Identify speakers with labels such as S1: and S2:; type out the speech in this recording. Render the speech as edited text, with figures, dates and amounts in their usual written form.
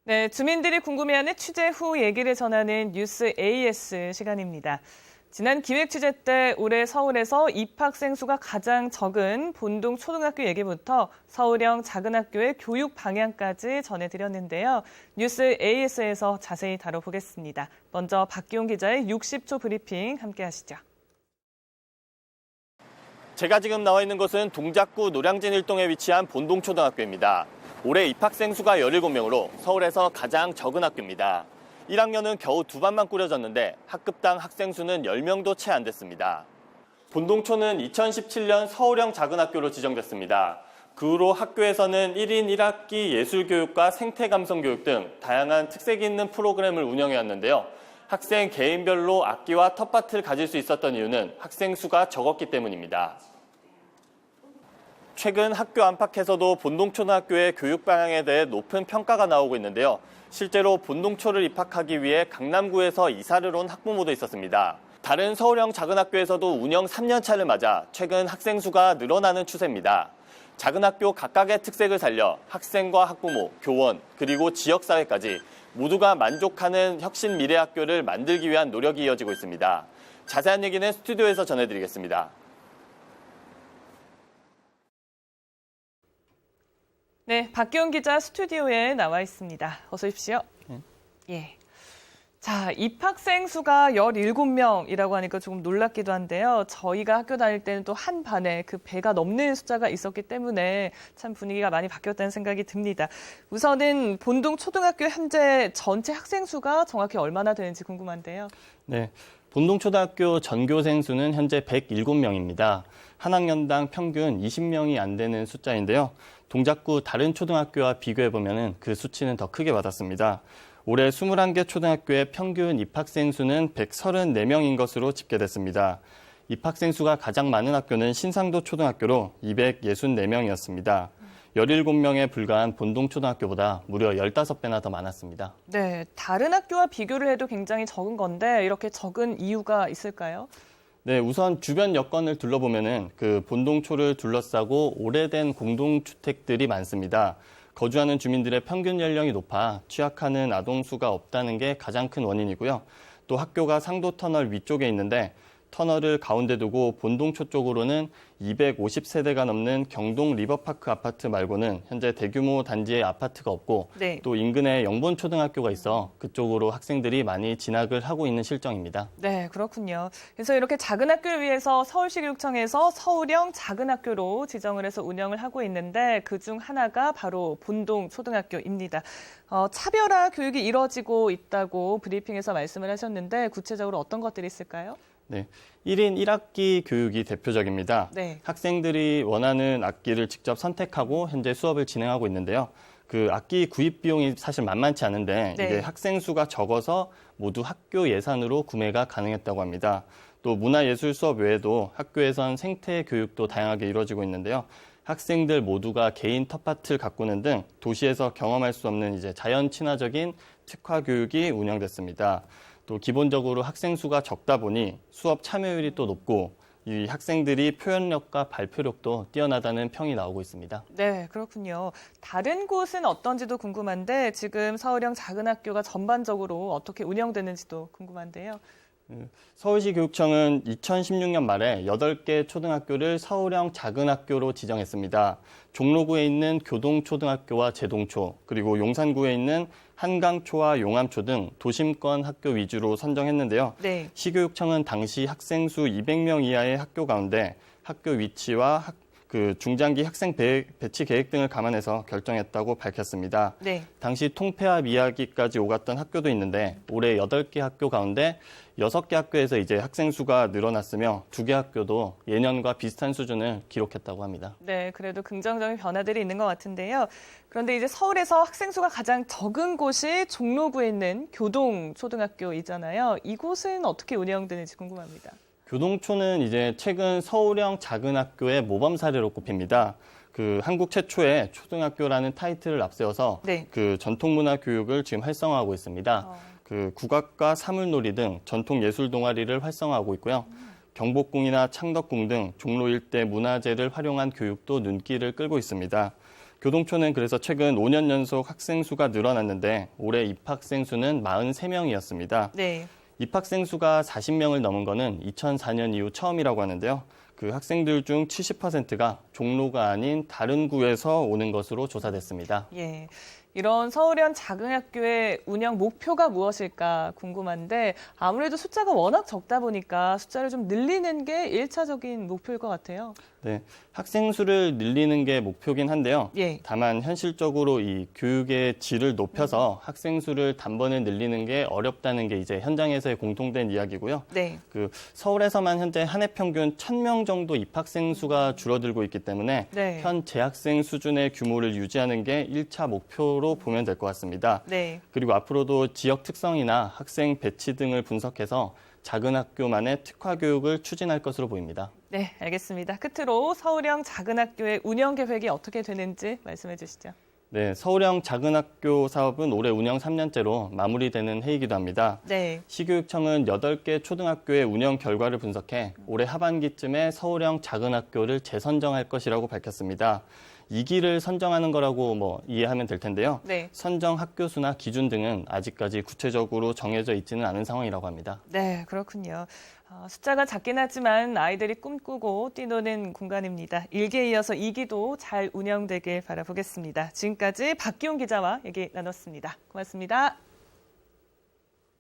S1: 네, 주민들이 궁금해하는 취재 후 얘기를 전하는 뉴스 AS 시간입니다. 지난 기획 취재 때 올해 서울에서 입학생 수가 가장 적은 본동 초등학교 얘기부터 서울형 작은 학교의 교육 방향까지 전해드렸는데요. 뉴스 AS에서 자세히 다뤄보겠습니다. 먼저 박기용 기자의 60초 브리핑 함께 하시죠.
S2: 제가 지금 나와 있는 곳은 동작구 노량진 일동에 위치한 본동초등학교입니다. 올해 입학생 수가 17명으로 서울에서 가장 적은 학교입니다. 1학년은 겨우 2반만 꾸려졌는데 학급당 학생 수는 10명도 채 안 됐습니다. 본동초는 2017년 서울형 작은 학교로 지정됐습니다. 그 후로 학교에서는 1인 1학기 예술교육과 생태감성교육 등 다양한 특색이 있는 프로그램을 운영해왔는데요. 학생 개인별로 악기와 텃밭을 가질 수 있었던 이유는 학생 수가 적었기 때문입니다. 최근 학교 안팎에서도 본동초등학교의 교육 방향에 대해 높은 평가가 나오고 있는데요. 실제로 본동초를 입학하기 위해 강남구에서 이사를 온 학부모도 있었습니다. 다른 서울형 작은 학교에서도 운영 3년 차를 맞아 최근 학생 수가 늘어나는 추세입니다. 작은 학교 각각의 특색을 살려 학생과 학부모, 교원, 그리고 지역사회까지 모두가 만족하는 혁신 미래 학교를 만들기 위한 노력이 이어지고 있습니다. 자세한 얘기는 스튜디오에서 전해드리겠습니다.
S1: 네, 박기용 기자 스튜디오에 나와 있습니다. 어서 오십시오. 예. 자, 입학생 수가 17명이라고 하니까 조금 놀랍기도 한데요. 저희가 학교 다닐 때는 또 한 반에 그 배가 넘는 숫자가 있었기 때문에 참 분위기가 많이 바뀌었다는 생각이 듭니다. 우선은 본동 초등학교 현재 전체 학생 수가 정확히 얼마나 되는지 궁금한데요.
S2: 네, 본동초등학교 전교생 수는 현재 107명입니다. 한 학년당 평균 20명이 안 되는 숫자인데요. 동작구 다른 초등학교와 비교해보면 그 수치는 더 크게 받았습니다. 올해 21개 초등학교의 평균 입학생 수는 134명인 것으로 집계됐습니다. 입학생 수가 가장 많은 학교는 신상도 초등학교로 264명이었습니다. 17명에 불과한 본동초등학교보다 무려 15배나 더 많았습니다.
S1: 네, 다른 학교와 비교를 해도 굉장히 적은 건데 이렇게 적은 이유가 있을까요?
S2: 네, 우선 주변 여건을 둘러보면은 그 본동초를 둘러싸고 오래된 공동주택들이 많습니다. 거주하는 주민들의 평균 연령이 높아 취약하는 아동 수가 없다는 게 가장 큰 원인이고요. 또 학교가 상도 터널 위쪽에 있는데 터널을 가운데 두고 본동초 쪽으로는 250세대가 넘는 경동 리버파크 아파트 말고는 현재 대규모 단지의 아파트가 없고
S1: 네.
S2: 또 인근에 영본초등학교가 있어 그쪽으로 학생들이 많이 진학을 하고 있는 실정입니다.
S1: 네, 그렇군요. 그래서 이렇게 작은 학교를 위해서 서울시 교육청에서 서울형 작은 학교로 지정을 해서 운영을 하고 있는데 그중 하나가 바로 본동 초등학교입니다. 차별화 교육이 이뤄지고 있다고 브리핑에서 말씀을 하셨는데 구체적으로 어떤 것들이 있을까요?
S2: 네, 1인 1학기 교육이 대표적입니다.
S1: 네.
S2: 학생들이 원하는 악기를 직접 선택하고 현재 수업을 진행하고 있는데요. 그 악기 구입 비용이 사실 만만치 않은데
S1: 네.
S2: 이게 학생 수가 적어서 모두 학교 예산으로 구매가 가능했다고 합니다. 또 문화예술 수업 외에도 학교에선 생태 교육도 다양하게 이루어지고 있는데요. 학생들 모두가 개인 텃밭을 가꾸는 등 도시에서 경험할 수 없는 이제 자연 친화적인 특화 교육이 운영됐습니다. 또 기본적으로 학생 수가 적다 보니 수업 참여율이 또 높고 이 학생들이 표현력과 발표력도 뛰어나다는 평이 나오고 있습니다.
S1: 네, 그렇군요. 다른 곳은 어떤지도 궁금한데 지금 서울형 작은 학교가 전반적으로 어떻게 운영되는지도 궁금한데요.
S2: 서울시 교육청은 2016년 말에 8개 초등학교를 서울형 작은 학교로 지정했습니다. 종로구에 있는 교동초등학교와 제동초, 그리고 용산구에 있는 한강초와 용암초 등 도심권 학교 위주로 선정했는데요.
S1: 네.
S2: 시교육청은 당시 학생 수 200명 이하의 학교 가운데 학교 위치와 중장기 학생 배치 계획 등을 감안해서 결정했다고 밝혔습니다.
S1: 네.
S2: 당시 통폐합 이야기까지 오갔던 학교도 있는데 올해 8개 학교 가운데 6개 학교에서 이제 학생 수가 늘어났으며 2개 학교도 예년과 비슷한 수준을 기록했다고 합니다.
S1: 네, 그래도 긍정적인 변화들이 있는 것 같은데요. 그런데 이제 서울에서 학생 수가 가장 적은 곳이 종로구에 있는 교동초등학교이잖아요. 이곳은 어떻게 운영되는지 궁금합니다.
S2: 교동초는 이제 최근 서울형 작은 학교의 모범 사례로 꼽힙니다. 그 한국 최초의 초등학교라는 타이틀을 앞세워서
S1: 네.
S2: 그 전통문화 교육을 지금 활성화하고 있습니다. 그 국악과 사물놀이 등 전통 예술 동아리를 활성화하고 있고요. 경복궁이나 창덕궁 등 종로 일대 문화재를 활용한 교육도 눈길을 끌고 있습니다. 교동초는 그래서 최근 5년 연속 학생 수가 늘어났는데 올해 입학생 수는 43명이었습니다.
S1: 네.
S2: 입학생 수가 40명을 넘은 거는 2004년 이후 처음이라고 하는데요. 그 학생들 중 70%가 종로가 아닌 다른 구에서 오는 것으로 조사됐습니다.
S1: 예. 이런 서울현 작은 학교의 운영 목표가 무엇일까 궁금한데 아무래도 숫자가 워낙 적다 보니까 숫자를 좀 늘리는 게 1차적인 목표일 것 같아요.
S2: 네, 학생 수를 늘리는 게 목표긴 한데요.
S1: 예.
S2: 다만 현실적으로 이 교육의 질을 높여서 학생 수를 단번에 늘리는 게 어렵다는 게 이제 현장에서의 공통된 이야기고요.
S1: 네.
S2: 그 서울에서만 현재 한 해 평균 1,000명 정도 입학생 수가 줄어들고 있기 때문에
S1: 네.
S2: 현 재학생 수준의 규모를 유지하는 게 1차 목표로 보면 될 것 같습니다.
S1: 네.
S2: 그리고 앞으로도 지역 특성이나 학생 배치 등을 분석해서 작은 학교만의 특화 교육을 추진할 것으로 보입니다.
S1: 네, 알겠습니다. 끝으로 서울형 작은 학교의 운영 계획이 어떻게 되는지 말씀해 주시죠.
S2: 네, 서울형 작은 학교 사업은 올해 운영 3년째로 마무리되는 해이기도 합니다.
S1: 네.
S2: 시교육청은 8개 초등학교의 운영 결과를 분석해 올해 하반기쯤에 서울형 작은 학교를 재선정할 것이라고 밝혔습니다. 2기를 선정하는 거라고 이해하면 될 텐데요.
S1: 네.
S2: 선정 학교 수나 기준 등은 아직까지 구체적으로 정해져 있지는 않은 상황이라고 합니다.
S1: 네, 그렇군요. 숫자가 작긴 하지만 아이들이 꿈꾸고 뛰노는 공간입니다. 1기에 이어서 2기도 잘 운영되길 바라보겠습니다. 지금까지 박기훈 기자와 얘기 나눴습니다. 고맙습니다.